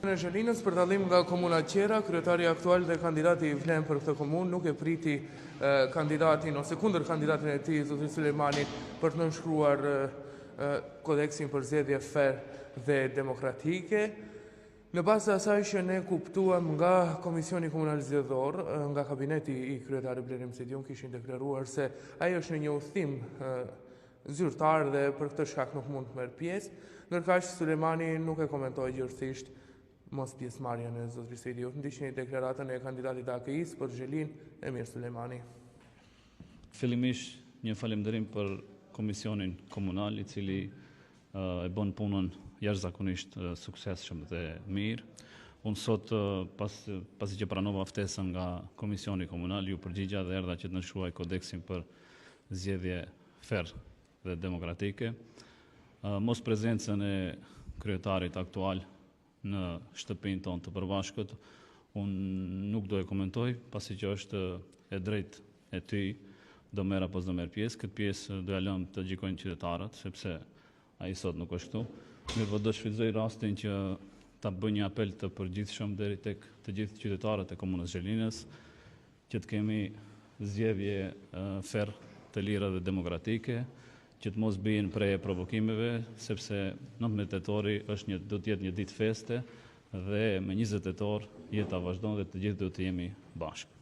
Në Zhelinës, për dallim nga komuna tjera, kryetari aktual dhe kandidati i vlen për këtë komunë nuk e priti kandidatin ose kundër kandidatin e tij, zotrin Sulejmanit, për të nënshkruar kodeksin për zgjedhje fer dhe demokratike. Në bazë të asaj që ne kuptuam nga Komisioni Komunal Zgjedhor, nga kabineti i kryetarit Blerim Sedion, kishin deklaruar se ai është në një udhtim zyrtar dhe për këtë shkak nuk mund të merr pjesë, ndërkaq Sulejmani nuk e komentoi gjithësisht mos pjesëmarrjen e zotrit Sediut. Ndiqni deklaratën e kandidatit të AKI-s për Zhelinë, Emir Sulejmani. Fillimisht një falënderim për Komisionin Komunal, i cili e bën punën jashtëzakonisht suksesshëm dhe mirë. Unë sot, pasi që pranova ftesën nga Komisioni Komunal, ju përgjigja dhe erdha që të nënshkruaj kodeksin për zgjedhje fer dhe demokratike. Mos prezencën e kryetarit aktual në shtëpinë tonë të përbashkët, unë nuk do e komentoj, pasi që është e drejtë e ty, do merr apo s'do merr pjesë. Këtë pjesë do ja lëm të gjykojnë qytetarët, sepse ai sot nuk është këtu. Mirë, do shfrytëzoj rastin që ta bëj një apel të përgjithshëm deri tek të gjithë qytetarët e komunës Zhelinës, që të kemi zgjedhje fer, të lira dhe demokratike, që të mos bien prej provokimeve, sepse 19 tetori do të jetë një ditë feste dhe me 20 tetor jeta vazhdon dhe të gjithë do të jemi bashkë.